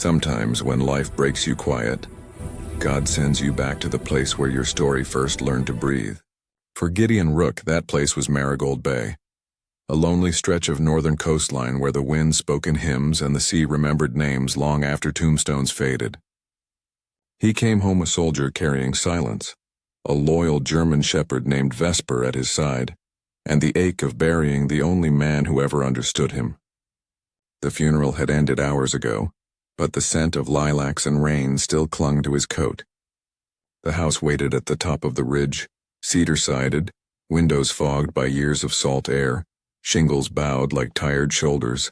Sometimes when life breaks you quiet, God sends you back to the place where your story first learned to breathe. For Gideon Rook, that place was Marigold Bay, a lonely stretch of northern coastline where the wind spoke in hymns and the sea remembered names long after tombstones faded. He came home a soldier carrying silence, a loyal German shepherd named Vesper at his side, and the ache of burying the only man who ever understood him. The funeral had ended hours ago, but the scent of lilacs and rain still clung to his coat. The house waited at the top of the ridge, cedar-sided, windows fogged by years of salt air, shingles bowed like tired shoulders.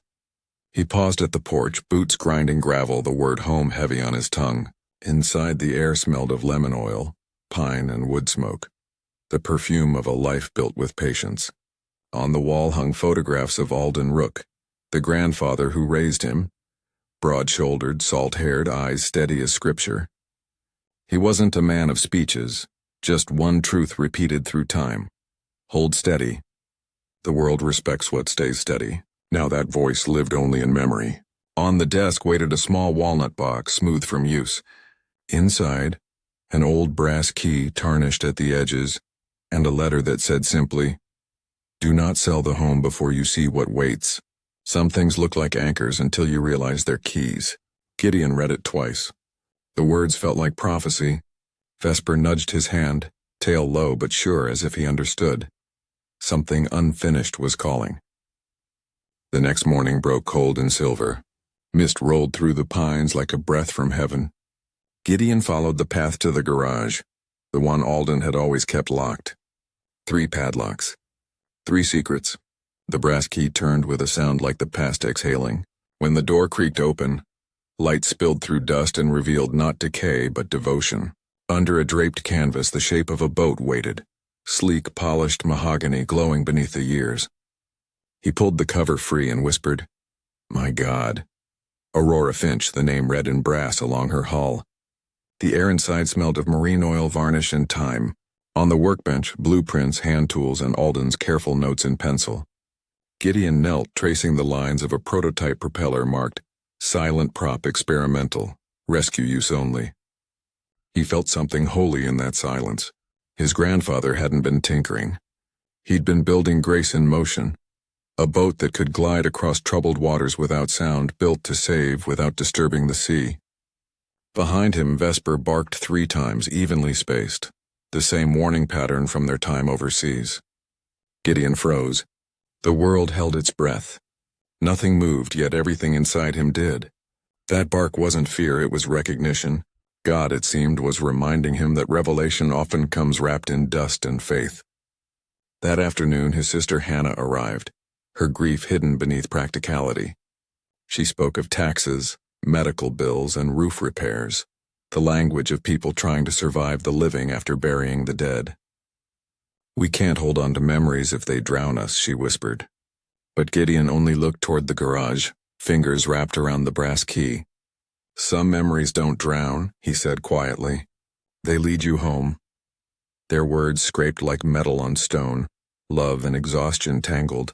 He paused at the porch, boots grinding gravel, the word home heavy on his tongue. Inside, the air smelled of lemon oil, pine and wood smoke, the perfume of a life built with patience. On the wall hung photographs of Gideon Rook, the grandfather who raised him, broad-shouldered, salt-haired, eyes steady as scripture. He wasn't a man of speeches, just one truth repeated through time. Hold steady. The world respects what stays steady. Now that voice lived only in memory. On the desk waited a small walnut box, smooth from use. Inside, an old brass key tarnished at the edges, and a letter that said simply, "Do not sell the home before you see what waits. Some things look like anchors until you realize they're keys." Gideon read it twice. The words felt like prophecy. Vesper nudged his hand, tail low but sure, as if he understood. Something unfinished was calling. The next morning broke cold and silver. Mist rolled through the pines like a breath from heaven. Gideon followed the path to the garage, the one Gideon had always kept locked. 3 padlocks. 3 secrets. The brass key turned with a sound like the past exhaling. When the door creaked open, light spilled through dust and revealed not decay but devotion. Under a draped canvas, the shape of a boat waited, sleek, polished mahogany glowing beneath the years. He pulled the cover free and whispered, "My God." Aurora Finch, the name read in brass along her hull. The air inside smelled of marine oil, varnish, and time. On the workbench, blueprints, hand tools, and Gideon's careful notes in pencil. Gideon knelt, tracing the lines of a prototype propeller marked, "Silent Prop Experimental, Rescue Use Only." He felt something holy in that silence. His grandfather hadn't been tinkering. He'd been building grace in motion, a boat that could glide across troubled waters without sound, built to save without disturbing the sea. Behind him, Vesper barked 3 times, evenly spaced, the same warning pattern from their time overseas. Gideon froze. The world held its breath. Nothing moved, yet everything inside him did. That bark wasn't fear, it was recognition. God, it seemed, was reminding him that revelation often comes wrapped in dust and faith. That afternoon, his sister Hannah arrived, her grief hidden beneath practicality. She spoke of taxes, medical bills, and roof repairs, the language of people trying to survive the living after burying the dead. "We can't hold on to memories if they drown us," she whispered. But Gideon only looked toward the garage, fingers wrapped around the brass key. "Some memories don't drown," he said quietly. "They lead you home." Their words scraped like metal on stone, love and exhaustion tangled.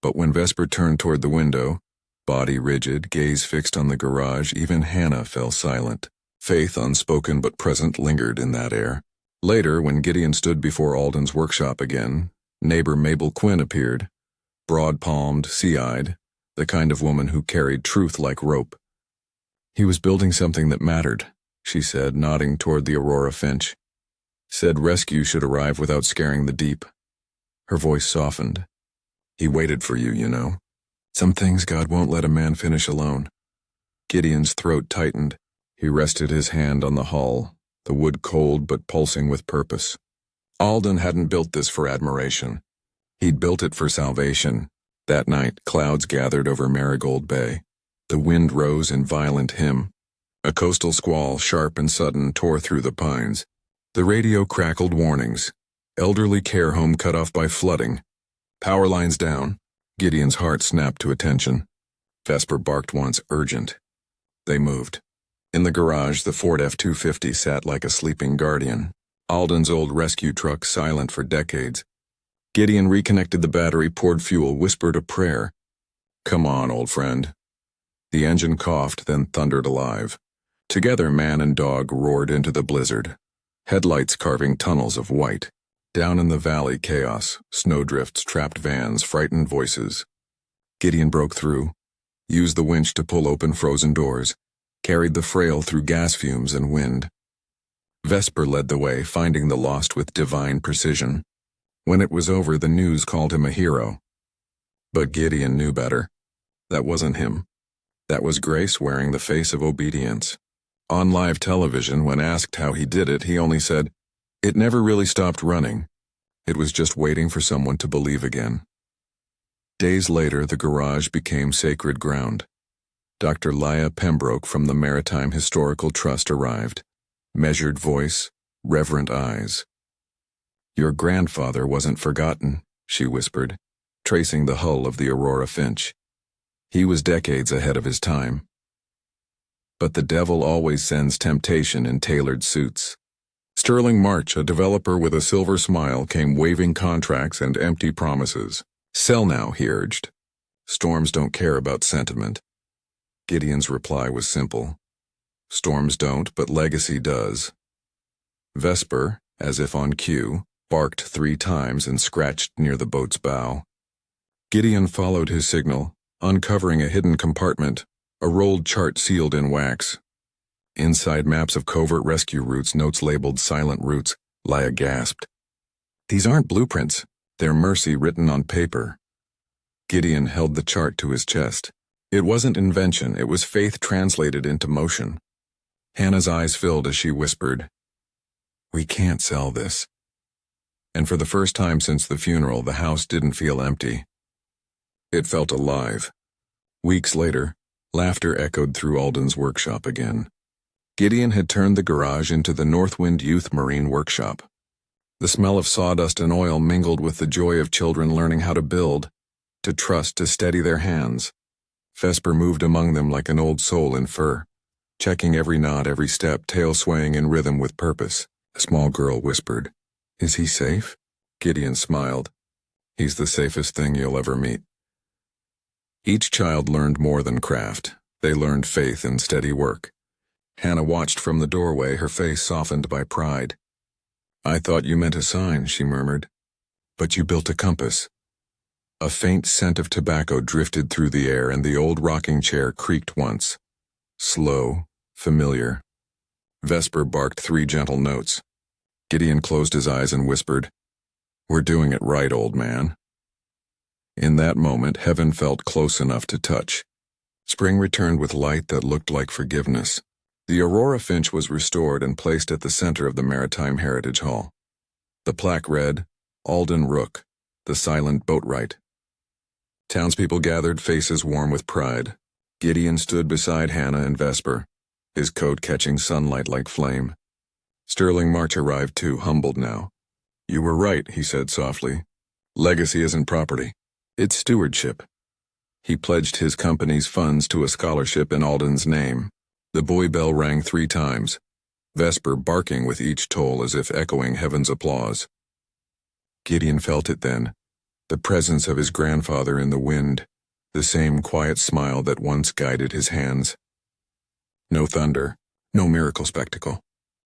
But when Vesper turned toward the window, body rigid, gaze fixed on the garage, even Hannah fell silent. Faith, unspoken but present, lingered in that air. Later, when Gideon stood before Gideon's workshop again, neighbor Mabel Quinn appeared, broad-palmed, sea-eyed, the kind of woman who carried truth like rope. "He was building something that mattered," she said, nodding toward the Aurora Finch. "Said rescue should arrive without scaring the deep." Her voice softened. "He waited for you, you know. Some things God won't let a man finish alone." Gideon's throat tightened. He rested his hand on the hull, the wood cold but pulsing with purpose. Gideon hadn't built this for admiration. He'd built it for salvation. That night, clouds gathered over Marigold Bay. The wind rose in violent hymn. A coastal squall, sharp and sudden, tore through the pines. The radio crackled warnings. Elderly care home cut off by flooding. Power lines down. Gideon's heart snapped to attention. Vesper barked once, urgent. They moved. In the garage, the Ford F-250 sat like a sleeping guardian. Gideon's old rescue truck, silent for decades. Gideon reconnected the battery, poured fuel, whispered a prayer. "Come on, old friend." The engine coughed, then thundered alive. Together, man and dog roared into the blizzard, headlights carving tunnels of white. Down in the valley, chaos, snowdrifts, trapped vans, frightened voices. Gideon broke through, used the winch to pull open frozen doors, carried the frail through gas fumes and wind. Vesper led the way, finding the lost with divine precision. When it was over, the news called him a hero. But Gideon knew better. That wasn't him. That was grace wearing the face of obedience. On live television, when asked how he did it, he only said, "It never really stopped running. It was just waiting for someone to believe again." Days later, the garage became sacred ground. Dr. Leah Pembroke from the Maritime Historical Trust arrived. Measured voice, reverent eyes. "Your grandfather wasn't forgotten," she whispered, tracing the hull of the Aurora Finch. "He was decades ahead of his time. But the devil always sends temptation in tailored suits." Sterling March, a developer with a silver smile, came waving contracts and empty promises. "Sell now," he urged. "Storms don't care about sentiment." Gideon's reply was simple. "Storms don't, but legacy does." Vesper, as if on cue, barked 3 times and scratched near the boat's bow. Gideon followed his signal, uncovering a hidden compartment, a rolled chart sealed in wax. Inside, maps of covert rescue routes, notes labeled silent routes. Leah gasped. "These aren't blueprints. They're mercy written on paper." Gideon held the chart to his chest. It wasn't invention, it was faith translated into motion. Hannah's eyes filled as she whispered, "We can't sell this." And for the first time since the funeral, the house didn't feel empty. It felt alive. Weeks later, laughter echoed through Alden's workshop again. Gideon had turned the garage into the Northwind Youth Marine Workshop. The smell of sawdust and oil mingled with the joy of children learning how to build, to trust, to steady their hands. Vesper moved among them like an old soul in fur, checking every knot, every step, tail swaying in rhythm with purpose. A small girl whispered, "Is he safe?" Gideon smiled. "He's the safest thing you'll ever meet." Each child learned more than craft. They learned faith and steady work. Hannah watched from the doorway, her face softened by pride. "I thought you meant a sign," she murmured. "But you built a compass." A faint scent of tobacco drifted through the air, and the old rocking chair creaked once. Slow, familiar. Vesper barked 3 gentle notes. Gideon closed his eyes and whispered, "We're doing it right, old man." In that moment, heaven felt close enough to touch. Spring returned with light that looked like forgiveness. The Aurora Finch was restored and placed at the center of the Maritime Heritage Hall. The plaque read, "Alden Rook, the silent boatwright." Townspeople gathered, faces warm with pride. Gideon stood beside Hannah and Vesper, his coat catching sunlight like flame. Sterling March arrived too, humbled now. "You were right," he said softly. "Legacy isn't property. It's stewardship." He pledged his company's funds to a scholarship in Alden's name. The buoy bell rang 3 times, Vesper barking with each toll as if echoing heaven's applause. Gideon felt it then, the presence of his grandfather in the wind, the same quiet smile that once guided his hands. No thunder, no miracle spectacle,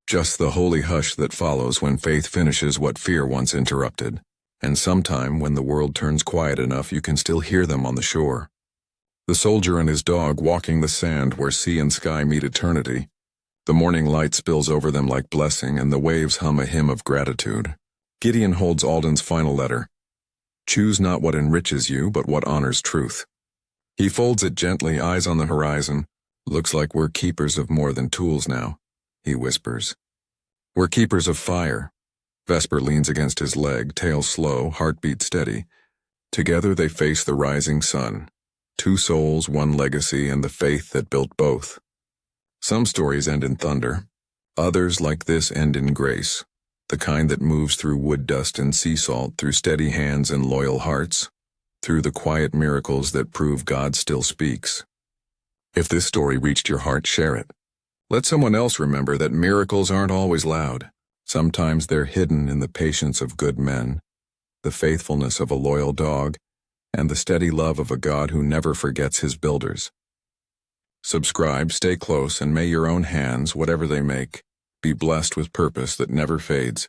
just the holy hush that follows when faith finishes what fear once interrupted. And sometime, when the world turns quiet enough, you can still hear them on the shore. The soldier and his dog walking the sand where sea and sky meet eternity. The morning light spills over them like blessing, and the waves hum a hymn of gratitude. Gideon holds Alden's final letter. "Choose not what enriches you, but what honors truth." He folds it gently, eyes on the horizon. "Looks like we're keepers of more than tools now," he whispers. "We're keepers of fire." Vesper leans against his leg, tail slow, heartbeat steady. Together they face the rising sun. 2 souls, 1 legacy, and the faith that built both. Some stories end in thunder. Others, like this, end in grace. The kind that moves through wood dust and sea salt, through steady hands and loyal hearts, through the quiet miracles that prove God still speaks. If this story reached your heart, share it. Let someone else remember that miracles aren't always loud. Sometimes they're hidden in the patience of good men, the faithfulness of a loyal dog, and the steady love of a God who never forgets his builders. Subscribe, stay close, and may your own hands, whatever they make, be blessed with purpose that never fades.